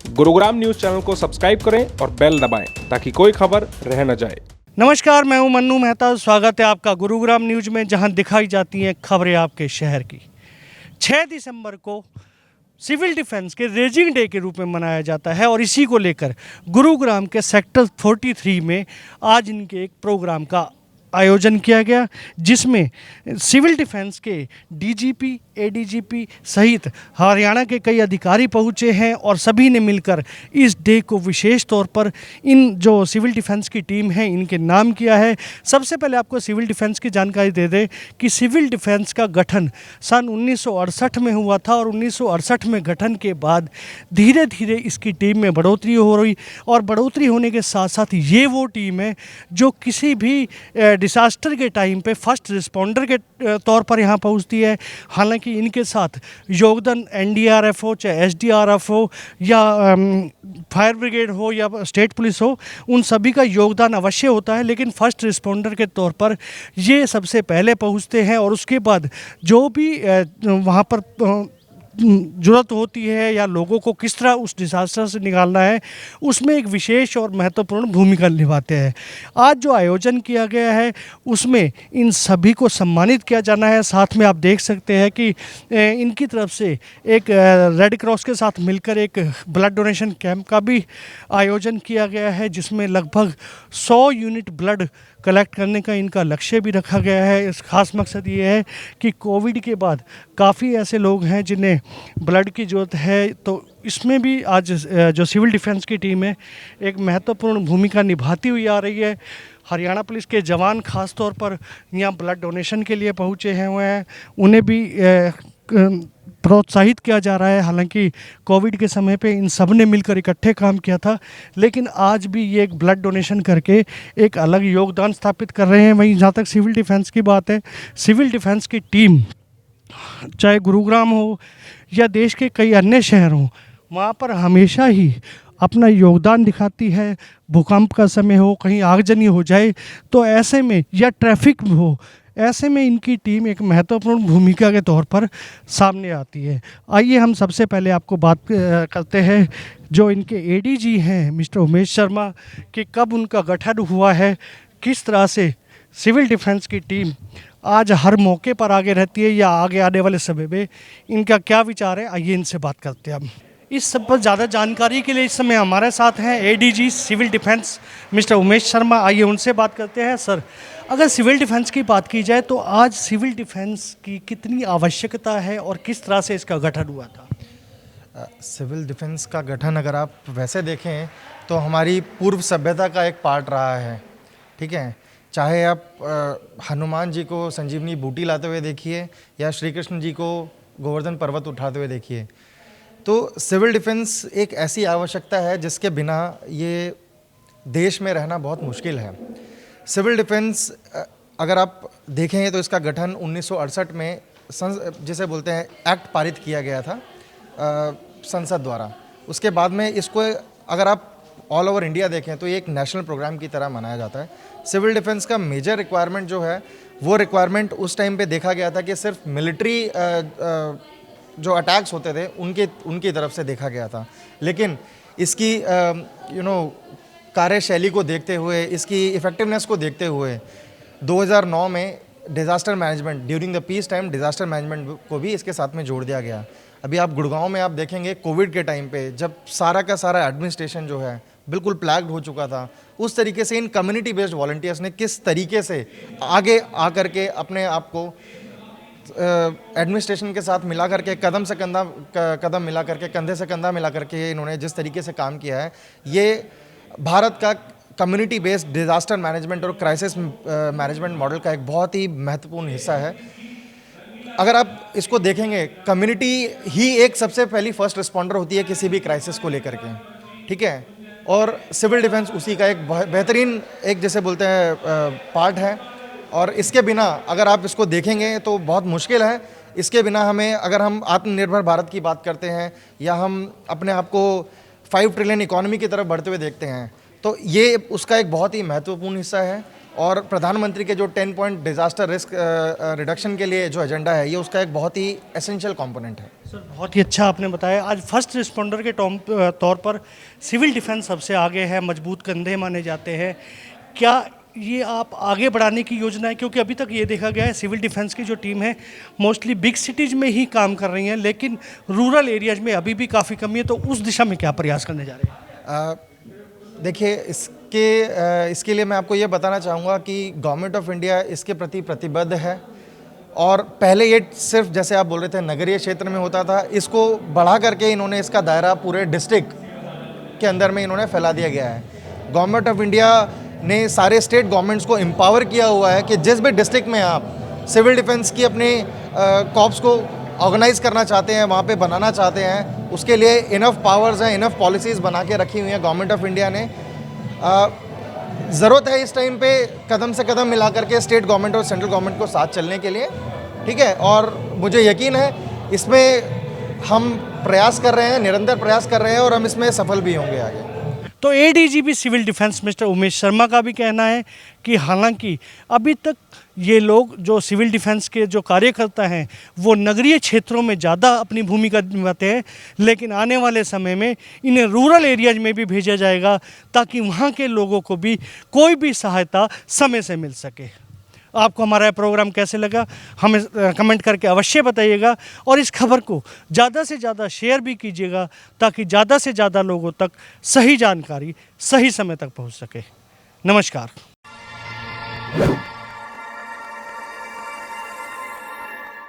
Gurugram news channel को subscribe करें और बेल दबाएं ताकि कोई खबर रह न जाए। नमस्कार, मैं हूं मन्नू मेहता। स्वागत है आपका गुरुग्राम न्यूज में, जहां दिखाई जाती हैं खबरें आपके शहर की। 6 दिसंबर को सिविल डिफेंस के रेजिंग डे के रूप में मनाया जाता है और इसी को लेकर गुरुग्राम के सेक्टर 43 में आज इनके एक प्रोग्राम का आयोजन किया गया, जिसमें सिविल डिफेंस के डीजीपी, एडीजीपी सहित हरियाणा के कई अधिकारी पहुंचे हैं और सभी ने मिलकर इस डे को विशेष तौर पर इन जो सिविल डिफेंस की टीम है इनके नाम किया है। सबसे पहले आपको सिविल डिफेंस की जानकारी दे दें कि सिविल डिफेंस का गठन सन 1968 में हुआ था और 1968 में गठन के बाद धीरे धीरे इसकी टीम में बढ़ोतरी हो रही और बढ़ोतरी होने के साथ साथ ये वो टीम है जो किसी भी डिसास्टर के टाइम पे फर्स्ट रिस्पॉन्डर के तौर पर यहाँ पहुँचती है। हालांकि इनके साथ योगदान एनडीआरएफ हो, चाहे एसडीआरएफ हो या फायर ब्रिगेड हो या स्टेट पुलिस हो, उन सभी का योगदान अवश्य होता है, लेकिन फर्स्ट रिस्पॉन्डर के तौर पर ये सबसे पहले पहुँचते हैं और उसके बाद जो भी वहाँ पर ज़रूरत होती है या लोगों को किस तरह उस डिसास्टर से निकालना है, उसमें एक विशेष और महत्वपूर्ण भूमिका निभाते हैं। आज जो आयोजन किया गया है उसमें इन सभी को सम्मानित किया जाना है। साथ में आप देख सकते हैं कि इनकी तरफ से एक रेड क्रॉस के साथ मिलकर एक ब्लड डोनेशन कैंप का भी आयोजन किया गया है, जिसमें लगभग 100 यूनिट ब्लड कलेक्ट करने का इनका लक्ष्य भी रखा गया है। इस खास मकसद ये है कि कोविड के बाद काफ़ी ऐसे लोग हैं जिन्हें ब्लड की ज़रूरत है, तो इसमें भी आज जो सिविल डिफेंस की टीम है एक महत्वपूर्ण भूमिका निभाती हुई आ रही है। हरियाणा पुलिस के जवान खास तौर पर यहाँ ब्लड डोनेशन के लिए पहुँचे हुए हैं, उन्हें भी प्रोत्साहित किया जा रहा है। हालांकि कोविड के समय पे इन सब ने मिलकर इकट्ठे काम किया था, लेकिन आज भी ये एक ब्लड डोनेशन करके एक अलग योगदान स्थापित कर रहे हैं। वहीं जहाँ तक सिविल डिफेंस की बात है, सिविल डिफेंस की टीम चाहे गुरुग्राम हो या देश के कई अन्य शहर हों, वहाँ पर हमेशा ही अपना योगदान दिखाती है। भूकंप का समय हो, कहीं आगजनी हो जाए तो ऐसे में, या ट्रैफिक हो, ऐसे में इनकी टीम एक महत्वपूर्ण भूमिका के तौर पर सामने आती है। आइए हम सबसे पहले आपको बात करते हैं जो इनके एडीजी हैं मिस्टर उमेश शर्मा, कि कब उनका गठन हुआ है, किस तरह से सिविल डिफेंस की टीम आज हर मौके पर आगे रहती है या आगे आने वाले समय में इनका क्या विचार है। आइए इनसे बात करते हैं हम। इस सब पर ज़्यादा जानकारी के लिए इस समय हमारे साथ हैं ADG civil defence mister Umesh Sharma. आइए उनसे बात करते हैं। सर, अगर सिविल डिफेंस की बात की जाए तो आज सिविल डिफेंस की कितनी आवश्यकता है और किस तरह से इसका गठन हुआ था? सिविल डिफेंस का गठन अगर आप वैसे देखें तो हमारी पूर्व सभ्यता का एक पार्ट रहा है। ठीक है, चाहे आप हनुमान जी को संजीवनी बूटी लाते हुए देखिए या श्री कृष्ण जी को गोवर्धन पर्वत उठाते हुए देखिए, तो सिविल डिफेंस एक ऐसी आवश्यकता है जिसके बिना ये देश में रहना बहुत मुश्किल है। सिविल डिफेंस अगर आप देखें तो इसका गठन 1968 में जिसे बोलते हैं एक्ट पारित किया गया था संसद द्वारा। उसके बाद में इसको अगर आप ऑल ओवर इंडिया देखें तो ये एक नेशनल प्रोग्राम की तरह मनाया जाता है। सिविल डिफेंस का मेजर रिक्वायरमेंट जो है वो रिक्वायरमेंट उस टाइम पे देखा गया था कि सिर्फ मिलिट्री जो अटैक्स होते थे उनकी तरफ से देखा गया था, लेकिन इसकी कार्यशैली को देखते हुए, इसकी इफ़ेक्टिवनेस को देखते हुए 2009 में disaster management during the peace time disaster management को भी इसके साथ में जोड़ दिया गया। अभी आप गुड़गांव में आप देखेंगे कोविड के टाइम पे जब सारा का सारा एडमिनिस्ट्रेशन जो है बिल्कुल प्लैग्ड हो चुका था, उस तरीके से इन कम्युनिटी बेस्ड वॉलंटियर्स ने किस तरीके से आगे आकर के अपने आप को एडमिनिस्ट्रेशन के साथ मिला करके कदम मिला करके, कंधे से कंधा मिला करके इन्होंने जिस तरीके से काम किया है, ये भारत का कम्युनिटी बेस्ड डिज़ास्टर मैनेजमेंट और क्राइसिस मैनेजमेंट मॉडल का एक बहुत ही महत्वपूर्ण हिस्सा है। अगर आप इसको देखेंगे, कम्युनिटी ही एक सबसे पहली फर्स्ट रिस्पॉन्डर होती है किसी भी क्राइसिस को लेकर के। ठीक है, और सिविल डिफेंस उसी का एक बेहतरीन एक जैसे बोलते हैं पार्ट है, और इसके बिना अगर आप इसको देखेंगे तो बहुत मुश्किल है। इसके बिना हमें, अगर हम आत्मनिर्भर भारत की बात करते हैं या हम अपने आप को 5 ट्रिलियन इकोनॉमी की तरफ बढ़ते हुए देखते हैं, तो ये उसका एक बहुत ही महत्वपूर्ण हिस्सा है। और प्रधानमंत्री के जो 10 पॉइंट डिज़ास्टर रिस्क रिडक्शन के लिए जो एजेंडा है, ये उसका एक बहुत ही एसेंशियल कंपोनेंट है। सर बहुत ही अच्छा आपने बताया। आज फर्स्ट रिस्पॉन्डर के तौर पर सिविल डिफेंस सबसे आगे है, मजबूत कंधे माने जाते हैं। क्या ये आप आगे बढ़ाने की योजना है? क्योंकि अभी तक ये देखा गया है सिविल डिफेंस की जो टीम है मोस्टली बिग सिटीज़ में ही काम कर रही हैं, लेकिन रूरल एरियाज में अभी भी काफ़ी कमी है। तो उस दिशा में क्या प्रयास करने जा रहे हैं? देखिए इसके लिए मैं आपको ये बताना चाहूँगा कि गवर्नमेंट ऑफ इंडिया इसके प्रति प्रतिबद्ध है। और पहले ये सिर्फ जैसे आप बोल रहे थे नगरीय क्षेत्र में होता था, इसको बढ़ा करके इन्होंने इसका दायरा पूरे डिस्ट्रिक्ट के अंदर में इन्होंने फैला दिया गया है। गवर्नमेंट ऑफ इंडिया ने सारे स्टेट गवर्नमेंट्स को एम्पावर किया हुआ है कि जिस भी डिस्ट्रिक्ट में आप सिविल डिफेंस की अपने कॉर्प्स को ऑर्गेनाइज करना चाहते हैं, वहाँ पे बनाना चाहते हैं, उसके लिए इनफ पावर्स हैं, इनफ पॉलिसीज़ बना के रखी हुई हैं गवर्नमेंट ऑफ इंडिया ने। ज़रूरत है इस टाइम पे कदम से कदम मिला करके स्टेट गवर्नमेंट और सेंट्रल गवर्नमेंट को साथ चलने के लिए, ठीक है। और मुझे यकीन है इसमें हम प्रयास कर रहे हैं, निरंतर प्रयास कर रहे हैं और हम इसमें सफल भी होंगे आगे। तो ADGP civil defence mister Umesh Sharma का भी कहना है कि हालांकि अभी तक ये लोग जो सिविल डिफेंस के जो कार्यकर्ता हैं वो नगरीय क्षेत्रों में ज़्यादा अपनी भूमिका निभाते हैं, लेकिन आने वाले समय में इन्हें रूरल एरियाज में भी भेजा जाएगा ताकि वहाँ के लोगों को भी कोई भी सहायता समय से मिल सके। आपको हमारा प्रोग्राम कैसे लगा हमें कमेंट करके अवश्य बताइएगा और इस खबर को ज़्यादा से ज़्यादा शेयर भी कीजिएगा ताकि ज़्यादा से ज़्यादा लोगों तक सही जानकारी सही समय तक पहुंच सके। नमस्कार।